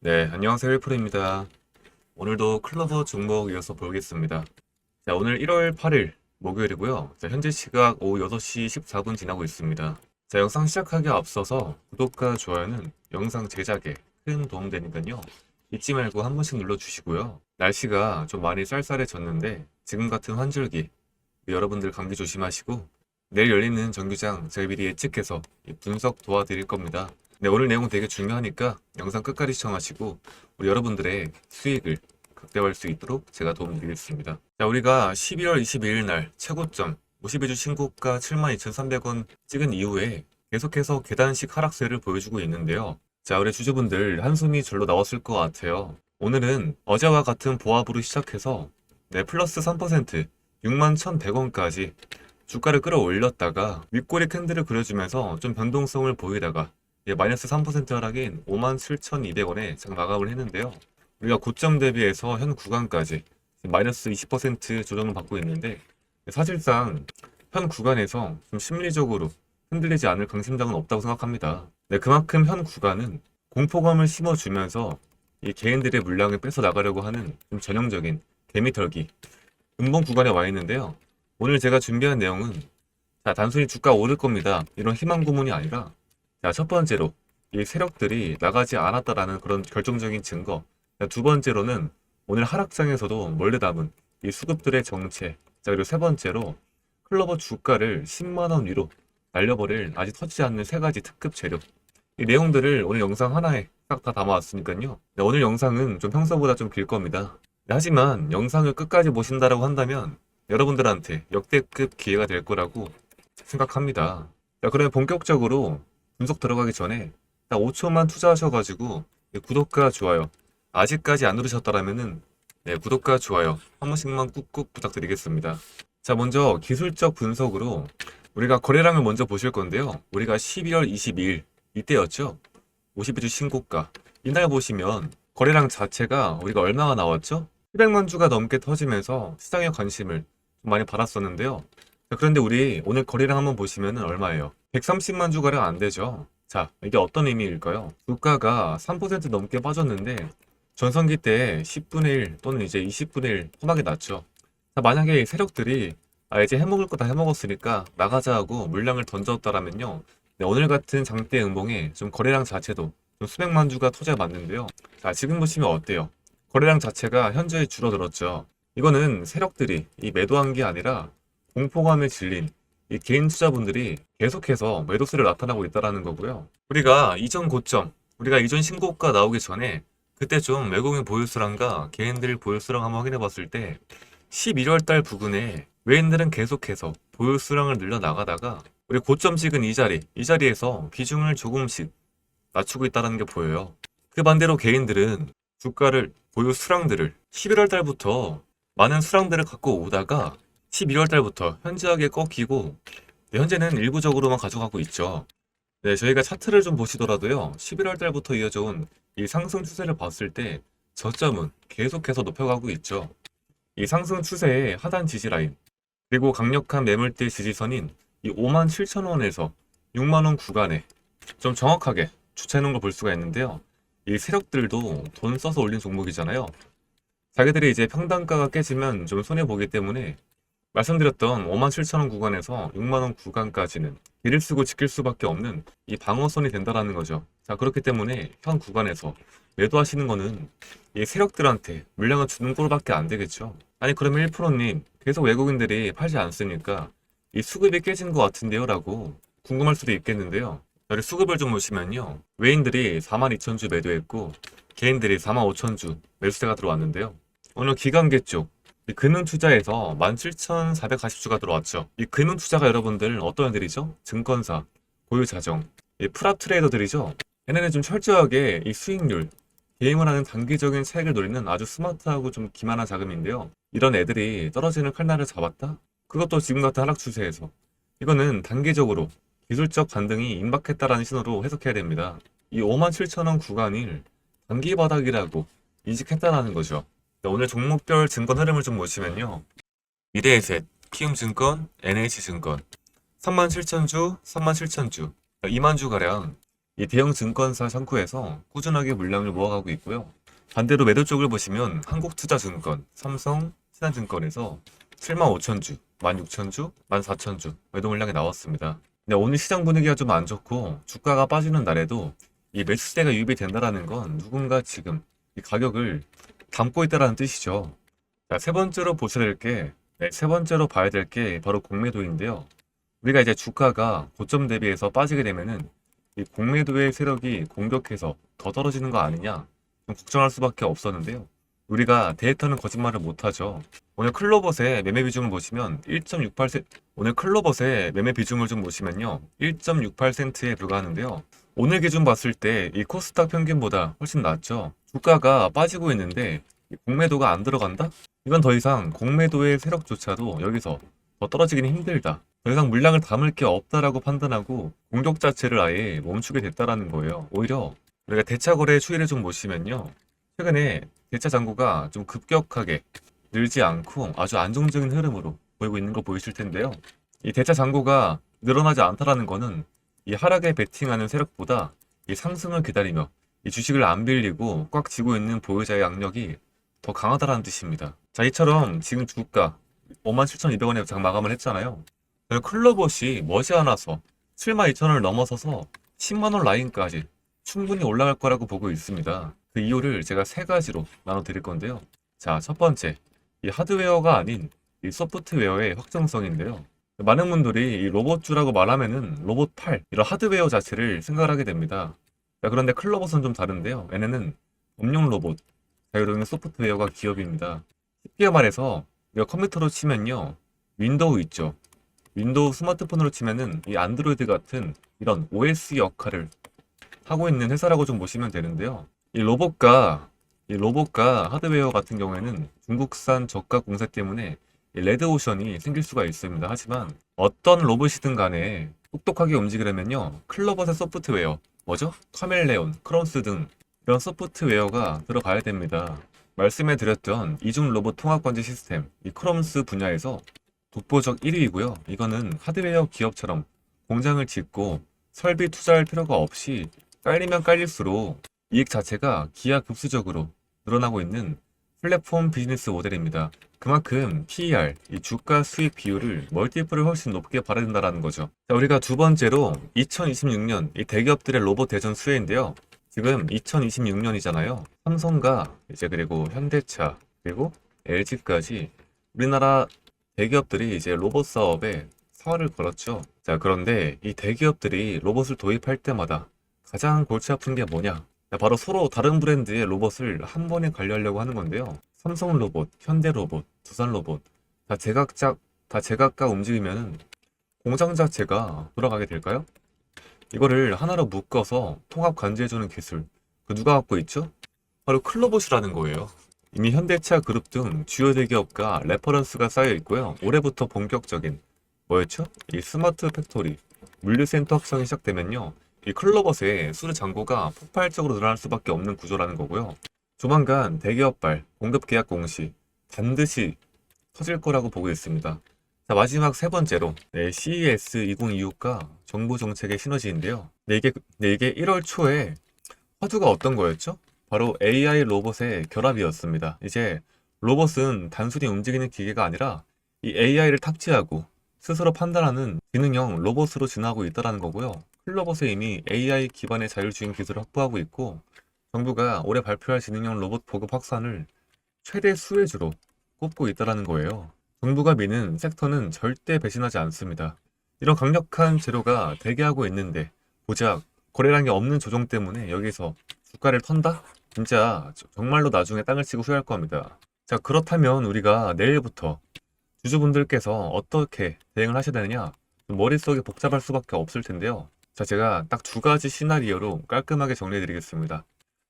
네, 안녕하세요. 윌프로입니다. 오늘도 클로버 종목 이어서 보겠습니다. 자, 오늘 1월 8일 목요일이고요. 자, 현재 시각 오후 6시 14분 지나고 있습니다. 자, 영상 시작하기에 앞서서 구독과 좋아요는 영상 제작에 큰 도움 되니까요. 잊지 말고 한 번씩 눌러주시고요. 날씨가 좀 많이 쌀쌀해졌는데 지금 같은 환절기 여러분들 감기 조심하시고 내일 열리는 정규장 저희 미리 예측해서 분석 도와드릴 겁니다. 네, 오늘 내용 되게 중요하니까 영상 끝까지 시청하시고 우리 여러분들의 수익을 극대화할 수 있도록 제가 도움드리겠습니다. 자, 우리가 12월 22일 날 최고점 52주 신고가 72,300원 찍은 이후에 계속해서 계단식 하락세를 보여주고 있는데요. 자, 우리 주주분들 한숨이 절로 나왔을 것 같아요. 오늘은 어제와 같은 보합으로 시작해서 네, 플러스 3% 61,100원까지 주가를 끌어올렸다가 윗꼬리 캔들을 그려주면서 좀 변동성을 보이다가 마이너스 3% 하락인 57,200원에 장 마감을 했는데요. 우리가 고점 대비해서 현 구간까지 마이너스 20% 조정을 받고 있는데 사실상 현 구간에서 좀 심리적으로 흔들리지 않을 강심장은 없다고 생각합니다. 네, 그만큼 현 구간은 공포감을 심어주면서 이 개인들의 물량을 뺏어 나가려고 하는 좀 전형적인 개미털기 음봉 구간에 와 있는데요. 오늘 제가 준비한 내용은 자, 단순히 주가 오를 겁니다. 이런 희망 고문이 아니라 자, 첫 번째로 이 세력들이 나가지 않았다라는 그런 결정적인 증거. 자, 두 번째로는 오늘 하락장에서도 몰래 담은 이 수급들의 정체. 자, 그리고 세 번째로 클로버 주가를 10만 원 위로 날려버릴 아직 터지지 않는 세 가지 특급 재료. 이 내용들을 오늘 영상 하나에 딱 다 담아왔으니까요. 네, 오늘 영상은 좀 평소보다 좀 길 겁니다. 네, 하지만 영상을 끝까지 보신다라고 한다면 여러분들한테 역대급 기회가 될 거라고 생각합니다. 자, 그러면 본격적으로 분석 들어가기 전에 딱 5초만 투자하셔가지고 구독과 좋아요 아직까지 안 누르셨더라면은 네, 구독과 좋아요 한 번씩만 꾹꾹 부탁드리겠습니다. 자, 먼저 기술적 분석으로 우리가 거래량을 먼저 보실 건데요. 우리가 12월 22일 이때였죠. 52주 신고가 이날 보시면 거래량 자체가 우리가 얼마가 나왔죠? 700만 주가 넘게 터지면서 시장의 관심을 좀 많이 받았었는데요. 자, 그런데 우리 오늘 거래량 한번 보시면 얼마예요? 130만 주가량 안 되죠. 자, 이게 어떤 의미일까요? 주가가 3% 넘게 빠졌는데 전성기 때 10분의 1 또는 이제 20분의 1 토막이 났죠. 자, 만약에 이 세력들이 이제 해먹을 거 다 해먹었으니까 나가자 하고 물량을 던졌다라면요. 네, 오늘 같은 장대 음봉에 좀 거래량 자체도 좀 수백만 주가 투자가 맞는데요. 자, 지금 보시면 어때요? 거래량 자체가 현저히 줄어들었죠. 이거는 세력들이 이 매도한 게 아니라 공포감에 질린 이 개인 투자분들이 계속해서 매도세를 나타나고 있다는 거고요. 우리가 이전 고점, 우리가 이전 신고가 나오기 전에 그때 좀 외국인 보유수량과 개인들 보유수량 한번 확인해 봤을 때 11월 달 부근에 외인들은 계속해서 보유수량을 늘려 나가다가 우리 고점 찍은 이 자리에서 비중을 조금씩 낮추고 있다는 게 보여요. 그 반대로 개인들은 주가를 보유 수량들을 11월 달부터 많은 수량들을 갖고 오다가 12월 달부터 현저하게 꺾이고 네, 현재는 일부적으로만 가져가고 있죠. 네, 저희가 차트를 좀 보시더라도요. 11월 달부터 이어져온 이 상승 추세를 봤을 때 저점은 계속해서 높여가고 있죠. 이 상승 추세의 하단 지지 라인 그리고 강력한 매물대 지지선인 이 57,000원에서 6만원 구간에 좀 정확하게 주체해놓은 걸 볼 수가 있는데요. 이 세력들도 돈 써서 올린 종목이잖아요. 자기들이 이제 평단가가 깨지면 좀 손해보기 때문에 말씀드렸던 57,000원 구간에서 6만원 구간까지는 길을 쓰고 지킬 수밖에 없는 이 방어선이 된다라는 거죠. 자, 그렇기 때문에 현 구간에서 매도하시는 거는 이 세력들한테 물량을 주는 꼴밖에 안 되겠죠. 아니, 그러면 1%님 계속 외국인들이 팔지 않으니까 이 수급이 깨진 것 같은데요? 라고 궁금할 수도 있겠는데요. 여기 수급을 좀 보시면요. 외인들이 42,000주 매도했고 개인들이 45,000주 매수세가 들어왔는데요. 오늘 기관계 쪽 이 금융투자에서 17,440주가 들어왔죠. 이 금융투자가 여러분들 어떤 애들이죠? 증권사, 보유자정, 이 프랍 트레이더들이죠. 얘네는 좀 철저하게 이 수익률, 게임을 하는 단기적인 차익을 노리는 아주 스마트하고 좀 기만한 자금인데요. 이런 애들이 떨어지는 칼날을 잡았다? 그것도 지금 같은 하락 추세에서 이거는 단기적으로 기술적 반등이 임박했다라는 신호로 해석해야 됩니다. 이 57,000원 구간을 단기 바닥이라고 인식했다라는 거죠. 오늘 종목별 증권 흐름을 좀 보시면요. 미래에셋, 키움증권, NH증권 37,000주, 37,000주, 2만 주가량 이 대형 증권사 창구에서 꾸준하게 물량을 모아가고 있고요. 반대로 매도 쪽을 보시면 한국투자증권, 삼성, 신한증권에서 7만 5천 주, 1만 6천 주, 1만 4천 주 매도 물량이 나왔습니다. 근데 오늘 시장 분위기가 좀 안 좋고 주가가 빠지는 날에도 이 매수세가 유입이 된다라는 건 누군가 지금 이 가격을 담고 있다라는 뜻이죠. 자, 세 번째로 보셔야 될 게, 세 번째로 봐야 될 게 바로 공매도인데요. 우리가 이제 주가가 고점 대비해서 빠지게 되면은 이 공매도의 세력이 공격해서 더 떨어지는 거 아니냐 좀 걱정할 수밖에 없었는데요. 우리가 데이터는 거짓말을 못하죠. 오늘 클로버스의 매매 비중을 보시면 1.68%, 오늘 클로버스의 매매 비중을 좀 보시면요 1.68%에 불과하는데요. 오늘 기준 봤을 때 이 코스닥 평균보다 훨씬 낮죠. 주가가 빠지고 있는데 이 공매도가 안 들어간다? 이건 더 이상 공매도의 세력조차도 여기서 더 떨어지기는 힘들다. 더 이상 물량을 담을 게 없다라고 판단하고 공격 자체를 아예 멈추게 됐다라는 거예요. 오히려 우리가 대차 거래 추이를 좀 보시면요. 최근에 대차 잔고가 좀 급격하게 늘지 않고 아주 안정적인 흐름으로 보이고 있는 거 보이실 텐데요. 이 대차 잔고가 늘어나지 않다라는 거는 이 하락에 베팅하는 세력보다 이 상승을 기다리며 이 주식을 안 빌리고 꽉 쥐고 있는 보유자의 악력이 더 강하다라는 뜻입니다. 자, 이처럼 지금 주가 57,200원에 장 마감을 했잖아요. 클로봇이 머지않아서 72,000원을 넘어서서 10만원 라인까지 충분히 올라갈 거라고 보고 있습니다. 그 이유를 제가 세 가지로 나눠 드릴 건데요. 자, 첫 번째, 이 하드웨어가 아닌 이 소프트웨어의 확정성인데요. 많은 분들이 이 로봇주라고 말하면은 로봇 8, 이런 하드웨어 자체를 생각을 하게 됩니다. 자, 그런데 클로봇은 좀 다른데요. 얘네는 업용 로봇, 자율응용 소프트웨어가 기업입니다. 쉽게 말해서 이거 컴퓨터로 치면요. 윈도우 있죠. 윈도우 스마트폰으로 치면은 이 안드로이드 같은 이런 OS 역할을 하고 있는 회사라고 좀 보시면 되는데요. 이 로봇과 하드웨어 같은 경우에는 중국산 저가 공세 때문에 이 레드오션이 생길 수가 있습니다. 하지만 어떤 로봇이든 간에 똑똑하게 움직이려면요. 클로버의 소프트웨어, 뭐죠? 카멜레온, 크롬스 등 이런 소프트웨어가 들어가야 됩니다. 말씀해 드렸던 이중 로봇 통합 관제 시스템, 이 크롬스 분야에서 독보적 1위이고요. 이거는 하드웨어 기업처럼 공장을 짓고 설비 투자할 필요가 없이 깔리면 깔릴수록 이익 자체가 기하급수적으로 늘어나고 있는 플랫폼 비즈니스 모델입니다. 그만큼 PER, 이 주가 수익 비율을 멀티플을 훨씬 높게 봐야 된다는 거죠. 자, 우리가 두 번째로 2026년 이 대기업들의 로봇 대전 수혜인데요. 지금 2026년이잖아요. 삼성과 이제 그리고 현대차 그리고 LG까지 우리나라 대기업들이 이제 로봇 사업에 사활을 걸었죠. 자, 그런데 이 대기업들이 로봇을 도입할 때마다 가장 골치 아픈 게 뭐냐? 자, 바로 서로 다른 브랜드의 로봇을 한 번에 관리하려고 하는 건데요. 삼성 로봇, 현대 로봇, 두산 로봇 다 제각각 움직이면은 공장 자체가 돌아가게 될까요? 이거를 하나로 묶어서 통합 관제해주는 기술. 그 누가 갖고 있죠? 바로 클로봇이라는 거예요. 이미 현대차 그룹 등 주요 대기업과 레퍼런스가 쌓여 있고요. 올해부터 본격적인 뭐였죠? 이 스마트 팩토리, 물류센터 확장이 시작되면요. 이 클로봇의 수주 잔고가 폭발적으로 늘어날 수밖에 없는 구조라는 거고요. 조만간 대기업발 공급 계약 공시 반드시 터질 거라고 보고 있습니다. 자, 마지막 세 번째로 CES 2026과 정부 정책의 시너지인데요. 이게 1월 초에 화두가 어떤 거였죠? 바로 AI 로봇의 결합이었습니다. 이제 로봇은 단순히 움직이는 기계가 아니라 이 AI를 탑재하고 스스로 판단하는 지능형 로봇으로 진화하고 있다는 거고요. 클로봇에 이미 AI 기반의 자율주행 기술을 확보하고 있고 정부가 올해 발표할 지능형 로봇 보급 확산을 최대 수혜주로 꼽고 있다는 거예요. 정부가 미는 섹터는 절대 배신하지 않습니다. 이런 강력한 재료가 대기하고 있는데 고작 거래량이 없는 조정 때문에 여기서 주가를 턴다? 진짜 정말로 나중에 땅을 치고 후회할 겁니다. 자, 그렇다면 우리가 내일부터 주주분들께서 어떻게 대응을 하셔야 되느냐? 머릿속이 복잡할 수밖에 없을 텐데요. 자, 제가 딱 두 가지 시나리오로 깔끔하게 정리해 드리겠습니다.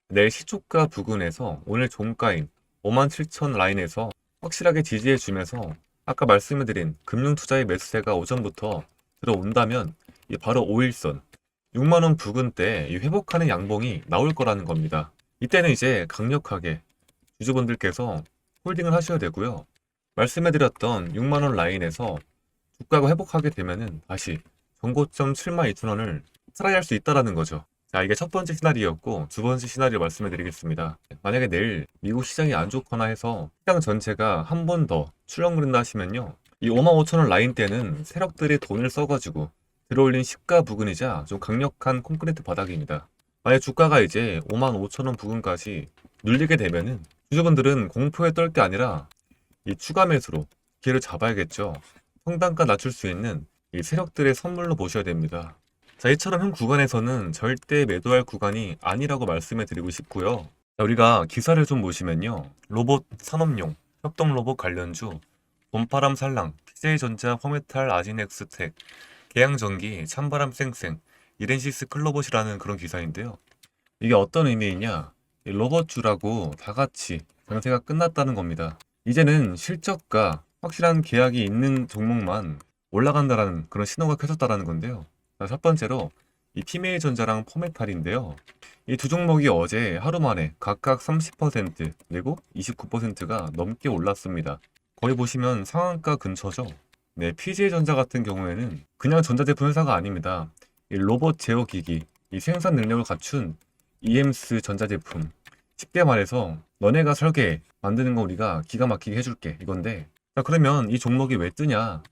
내일 시초가 부근에서 오늘 종가인 57,000 라인에서 확실하게 지지해 주면서 아까 말씀해드린 금융투자의 매수세가 오전부터 들어온다면 바로 5일선 6만원 부근 때 이 회복하는 양봉이 나올 거라는 겁니다. 이때는 이제 강력하게 주주분들께서 홀딩을 하셔야 되고요. 말씀해드렸던 6만원 라인에서 주가가 회복하게 되면은 다시 전고점 72,000원을 트라이할 수 있다라는 거죠. 자, 이게 첫 번째 시나리오였고, 두 번째 시나리오 말씀해 드리겠습니다. 만약에 내일 미국 시장이 안 좋거나 해서 시장 전체가 한 번 더 출렁거린다 하시면요, 이 55,000원 라인 때는 세력들이 돈을 써가지고 들어올린 시가 부근이자 좀 강력한 콘크리트 바닥입니다. 만약 주가가 이제 55,000원 부근까지 눌리게 되면은 주주분들은 공포에 떨 게 아니라 이 추가 매수로 기회를 잡아야겠죠. 평단가 낮출 수 있는 이 세력들의 선물로 보셔야 됩니다. 자, 이처럼 현 구간에서는 절대 매도할 구간이 아니라고 말씀해 드리고 싶고요. 자, 우리가 기사를 좀 보시면요, 로봇 산업용 협동 로봇 관련주 봄바람 살랑 PJ전자 포메탈 아진엑스텍 계양전기 찬바람 쌩쌩 이렌시스 클로봇이라는 그런 기사인데요. 이게 어떤 의미이냐, 이 로봇주라고 다 같이 장세가 끝났다는 겁니다. 이제는 실적과 확실한 계약이 있는 종목만 올라간다라는 그런 신호가 켜졌다라는 건데요. 자, 첫 번째로 이 PM전자랑 포메탈인데요. 이 두 종목이 어제 하루 만에 각각 30% 그리고 29%가 넘게 올랐습니다. 거기 보시면 상한가 근처죠. 네, PJ전자 같은 경우에는 그냥 전자제품 회사가 아닙니다. 이 로봇 제어 기기, 이 생산 능력을 갖춘 EMS 전자제품. 쉽게 말해서 너네가 설계 만드는 거 우리가 기가 막히게 해줄게 이건데, 자, 그러면 이 종목이 왜 뜨냐?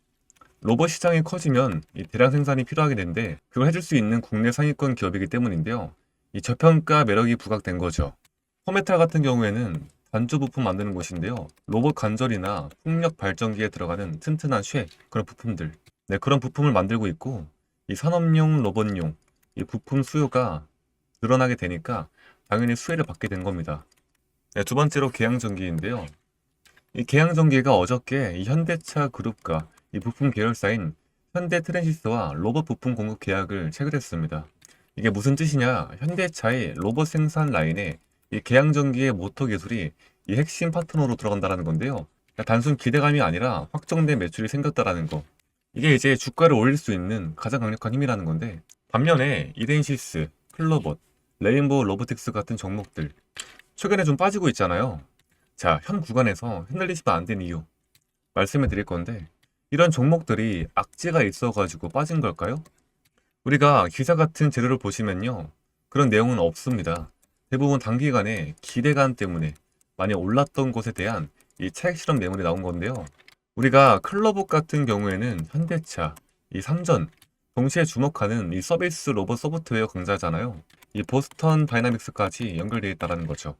로봇 시장이 커지면 이 대량 생산이 필요하게 되는데 그걸 해줄 수 있는 국내 상위권 기업이기 때문인데요. 이 저평가 매력이 부각된 거죠. 포메탈 같은 경우에는 단조 부품 만드는 곳인데요. 로봇 관절이나 풍력 발전기에 들어가는 튼튼한 쇠, 그런 부품들. 네, 그런 부품을 만들고 있고, 이 산업용, 로봇용, 이 부품 수요가 늘어나게 되니까 당연히 수혜를 받게 된 겁니다. 네, 두 번째로 계양전기인데요. 이 계양전기가 어저께 이 현대차 그룹과 이 부품 계열사인 현대트랜시스와 로봇 부품 공급 계약을 체결했습니다. 이게 무슨 뜻이냐? 현대차의 로봇 생산 라인에 이 계양전기의 모터 기술이 이 핵심 파트너로 들어간다는 건데요. 단순 기대감이 아니라 확정된 매출이 생겼다라는 거. 이게 이제 주가를 올릴 수 있는 가장 강력한 힘이라는 건데, 반면에 이덴시스, 클로봇, 레인보우 로보틱스 같은 종목들 최근에 좀 빠지고 있잖아요. 자, 현 구간에서 흔들리시면 안 되는 이유 말씀해 드릴 건데, 이런 종목들이 악재가 있어가지고 빠진 걸까요? 우리가 기사 같은 재료를 보시면요, 그런 내용은 없습니다. 대부분 단기간에 기대감 때문에 많이 올랐던 것에 대한 이 차익 실험 매물이 나온 건데요. 우리가 클로봇 같은 경우에는 현대차, 이 삼전, 동시에 주목하는 이 서비스 로봇 소프트웨어 강자잖아요. 이 보스턴 다이나믹스까지 연결되어 있다는 거죠.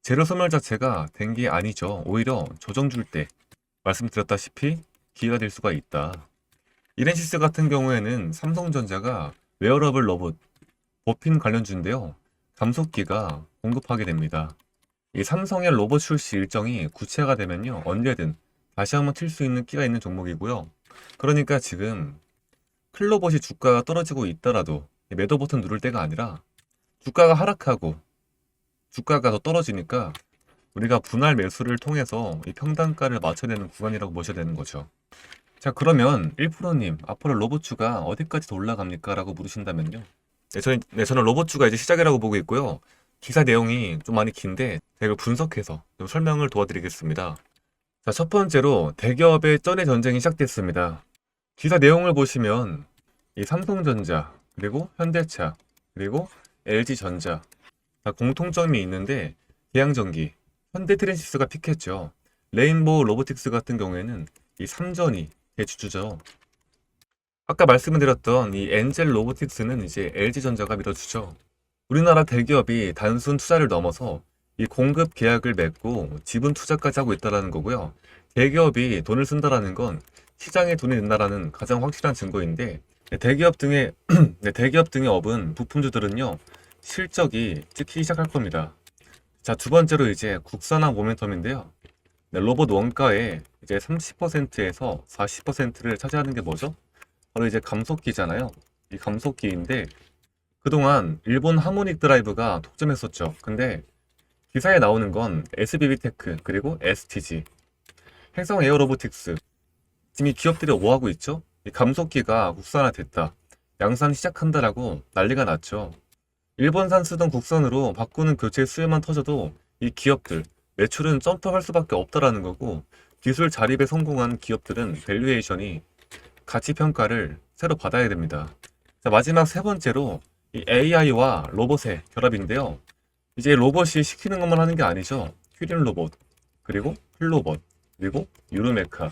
재료 소멸 자체가 된 게 아니죠. 오히려 조정 줄 때 말씀드렸다시피 기회가 될 수가 있다. 이렌시스 같은 경우에는 삼성전자가 웨어러블 로봇, 버핀 관련주인데요. 감속기가 공급하게 됩니다. 이 삼성의 로봇 출시 일정이 구체화가 되면요, 언제든 다시 한번 튈 수 있는 끼가 있는 종목이고요. 그러니까 지금 클로봇이 주가가 떨어지고 있더라도 매도 버튼 누를 때가 아니라, 주가가 하락하고 주가가 더 떨어지니까 우리가 분할 매수를 통해서 이 평단가를 맞춰야 되는 구간이라고 보셔야 되는 거죠. 자, 그러면 1%님, 앞으로 로봇주가 어디까지 더 올라갑니까? 라고 물으신다면요. 저는 로봇주가 이제 시작이라고 보고 있고요. 기사 내용이 좀 많이 긴데 제가 이걸 분석해서 좀 설명을 도와드리겠습니다. 자, 첫 번째로 대기업의 쩐의 전쟁이 시작됐습니다. 기사 내용을 보시면 이 삼성전자, 그리고 현대차, 그리고 LG전자 다 공통점이 있는데, 계양전기, 현대트랜시스가 픽했죠. 레인보우 로보틱스 같은 경우에는 이 삼전이 대주주죠. 아까 말씀드렸던 이 엔젤 로보틱스는 이제 LG전자가 밀어주죠. 우리나라 대기업이 단순 투자를 넘어서 이 공급 계약을 맺고 지분 투자까지 하고 있다는 거고요. 대기업이 돈을 쓴다라는 건 시장에 돈이 된다라는 가장 확실한 증거인데, 대기업 등의 대기업 등의 업은 부품주들은요, 실적이 찍히기 시작할 겁니다. 자, 두 번째로 이제 국산화 모멘텀인데요. 로봇 원가의 이제 30%에서 40%를 차지하는 게 뭐죠? 바로 이제 감속기잖아요. 이 감속기인데, 그동안 일본 하모닉 드라이브가 독점했었죠. 근데 기사에 나오는 건 SBB테크 그리고 STG, 해성 에어로보틱스, 지금 이 기업들이 뭐하고 있죠? 이 감속기가 국산화됐다, 양산 시작한다라고 난리가 났죠. 일본산 쓰던 국산으로 바꾸는 교체 수요만 터져도 이 기업들 매출은 점프할 수밖에 없다라는 거고, 기술 자립에 성공한 기업들은 밸류에이션이 가치 평가를 새로 받아야 됩니다. 자, 마지막 세 번째로 이 AI와 로봇의 결합인데요. 이제 로봇이 시키는 것만 하는 게 아니죠. 큐린 로봇, 그리고 플로봇, 그리고 유르메카.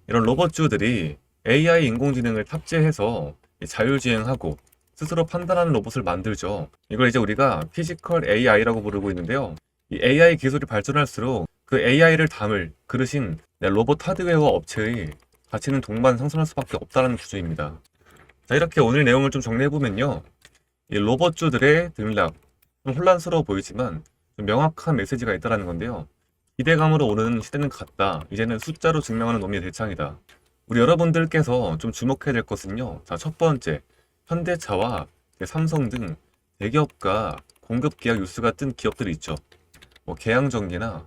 이런 로봇주들이 AI 인공지능을 탑재해서 자율주행하고 스스로 판단하는 로봇을 만들죠. 이걸 이제 우리가 피지컬 AI라고 부르고 있는데요. 이 AI 기술이 발전할수록 그 AI를 담을 그릇인 로봇 하드웨어 업체의 가치는 동반 상승할 수밖에 없다는 구조입니다. 자, 이렇게 오늘 내용을 좀 정리해보면요. 이 로봇주들의 등락, 좀 혼란스러워 보이지만 좀 명확한 메시지가 있다는 건데요. 기대감으로 오는 시대는 갔다. 이제는 숫자로 증명하는 놈이 대창이다. 우리 여러분들께서 좀 주목해야 될 것은요. 자, 첫 번째, 현대차와 삼성 등 대기업과 공급 계약 뉴스가 뜬 기업들이 있죠. 뭐 계양전기나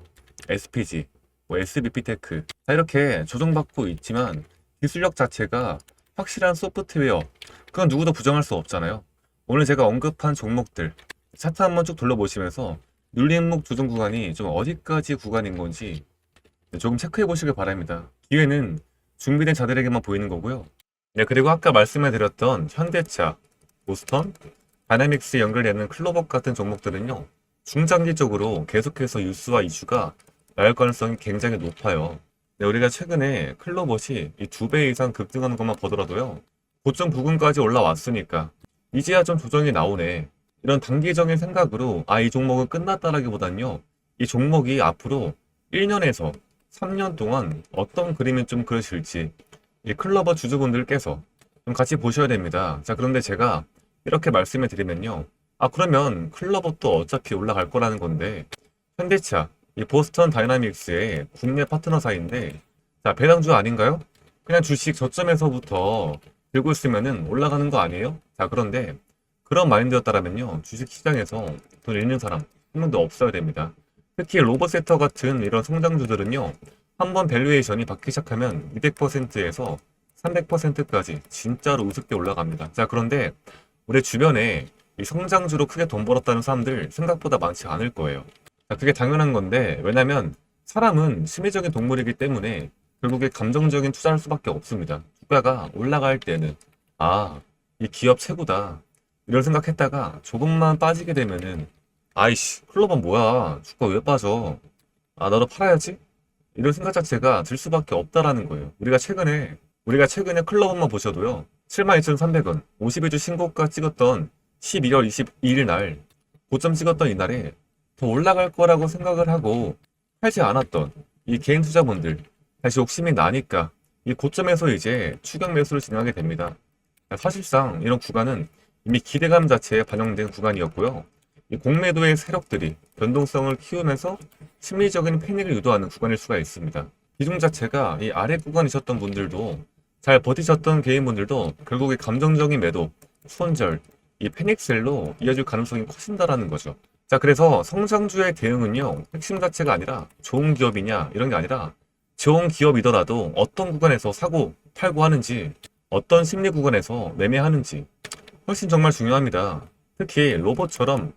SPG, 뭐 SBP테크. 자, 이렇게 조정받고 있지만 기술력 자체가 확실한 소프트웨어, 그건 누구도 부정할 수 없잖아요. 오늘 제가 언급한 종목들 차트 한번 쭉 둘러보시면서 눌림목 조정 구간이 좀 어디까지 구간인 건지 조금 체크해 보시길 바랍니다. 기회는 준비된 자들에게만 보이는 거고요. 네, 그리고 아까 말씀해드렸던 현대차, 보스턴, 다이나믹스 연결되는 클로버 같은 종목들은요. 중장기적으로 계속해서 뉴스와 이슈가 나올 가능성이 굉장히 높아요. 네, 우리가 최근에 클로버시 이 2배 이상 급등하는 것만 보더라도요. 고점 부근까지 올라왔으니까 이제야 좀 조정이 나오네. 이런 단기적인 생각으로 이 종목은 끝났다라기보단요. 이 종목이 앞으로 1년에서 3년 동안 어떤 그림을 좀 그려질지 이 클로버 주주분들께서 좀 같이 보셔야 됩니다. 자, 그런데 제가 이렇게 말씀을 드리면요. 그러면 클로버도 어차피 올라갈 거라는 건데 현대차, 이 보스턴 다이나믹스의 국내 파트너사인데 자, 배당주 아닌가요? 그냥 주식 저점에서부터 들고 있으면은 올라가는 거 아니에요? 자, 그런데 그런 마인드였다라면요. 주식 시장에서 돈 잃는 사람 한 명도 없어야 됩니다. 특히 로봇섹터 같은 이런 성장주들은요. 한번 밸류에이션이 받기 시작하면 200%에서 300%까지 진짜로 우습게 올라갑니다. 자, 그런데 우리 주변에 이 성장주로 크게 돈 벌었다는 사람들 생각보다 많지 않을 거예요. 자, 그게 당연한 건데 왜냐면 사람은 심리적인 동물이기 때문에 결국에 감정적인 투자를 할 수밖에 없습니다. 주가가 올라갈 때는 이 기업 최고다 이런 생각했다가 조금만 빠지게 되면은 아이씨 클로버 뭐야 주가 왜 빠져 나도 팔아야지 이런 생각 자체가 들 수밖에 없다라는 거예요. 우리가 최근에 클로버만 보셔도요 72,300원 50일주 신고가 찍었던 12월 22일 날 고점 찍었던 이날에 더 올라갈 거라고 생각을 하고 팔지 않았던 이 개인 투자분들 다시 욕심이 나니까 이 고점에서 이제 추격 매수를 진행하게 됩니다. 사실상 이런 구간은 이미 기대감 자체에 반영된 구간이었고요. 이 공매도의 세력들이 변동성을 키우면서 심리적인 패닉을 유도하는 구간일 수가 있습니다. 비중 자체가 이 아래 구간이셨던 분들도 잘 버티셨던 개인분들도 결국에 감정적인 매도, 손절, 이 패닉셀로 이어질 가능성이 커진다라는 거죠. 자, 그래서 성장주의 대응은요, 핵심 자체가 아니라 좋은 기업이냐 이런 게 아니라 좋은 기업이더라도 어떤 구간에서 사고 팔고 하는지 어떤 심리 구간에서 매매하는지 훨씬 정말 중요합니다. 특히 로봇처럼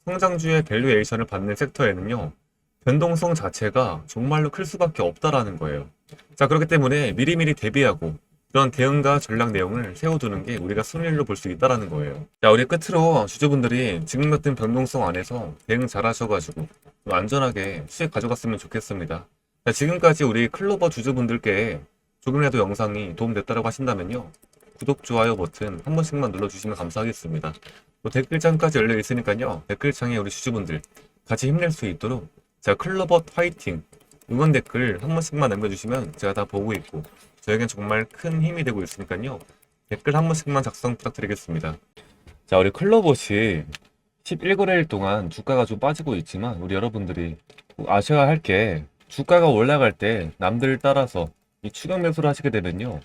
성장주의 밸류에이션을 받는 섹터에는요. 변동성 자체가 정말로 클 수밖에 없다라는 거예요. 자, 그렇기 때문에 미리미리 대비하고 그런 대응과 전략 내용을 세워두는 게 우리가 승리로 볼 수 있다라는 거예요. 자, 우리 끝으로 주주분들이 지금 같은 변동성 안에서 대응 잘 하셔가지고 좀 안전하게 수익 가져갔으면 좋겠습니다. 자, 지금까지 우리 클로버 주주분들께 조금이라도 영상이 도움됐다고 하신다면요. 구독, 좋아요 버튼 한 번씩만 눌러주시면 감사하겠습니다. 또 댓글창까지 열려 있으니까요. 댓글창에 우리 주주분들 같이 힘낼 수 있도록 자, 클로버 화이팅! 응원 댓글 한 번씩만 남겨주시면 제가 다 보고 있고 저에겐 정말 큰 힘이 되고 있으니까요. 댓글 한 번씩만 작성 부탁드리겠습니다. 자, 우리 클로버시 11거래일 동안 주가가 좀 빠지고 있지만 우리 여러분들이 꼭 아셔야 할 게 주가가 올라갈 때 남들을 따라서 이 추격 매수를 하시게 되면요.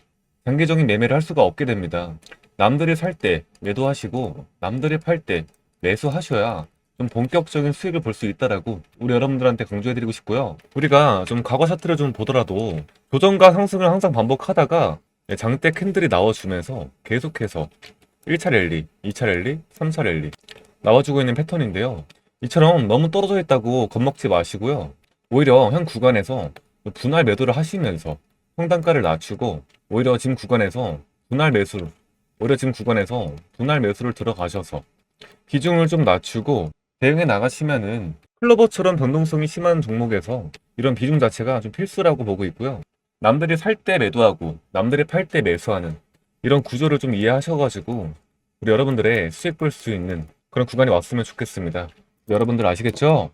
단기적인 매매를 할 수가 없게 됩니다. 남들이 살 때 매도하시고 남들이 팔 때 매수하셔야 좀 본격적인 수익을 볼 수 있다라고 우리 여러분들한테 강조해드리고 싶고요. 우리가 좀 과거 차트를 좀 보더라도 조정과 상승을 항상 반복하다가 장대 캔들이 나와주면서 계속해서 1차 랠리, 2차 랠리, 3차 랠리 나와주고 있는 패턴인데요. 이처럼 너무 떨어져 있다고 겁먹지 마시고요. 오히려 현 구간에서 분할 매도를 하시면서 평단가를 낮추고 오히려 지금 구간에서 분할 매수를 들어가셔서 비중을 좀 낮추고 대응해 나가시면은 클로버처럼 변동성이 심한 종목에서 이런 비중 자체가 좀 필수라고 보고 있고요. 남들이 살 때 매도하고 남들이 팔 때 매수하는 이런 구조를 좀 이해하셔가지고 우리 여러분들의 수익 볼 수 있는 그런 구간이 왔으면 좋겠습니다. 여러분들 아시겠죠?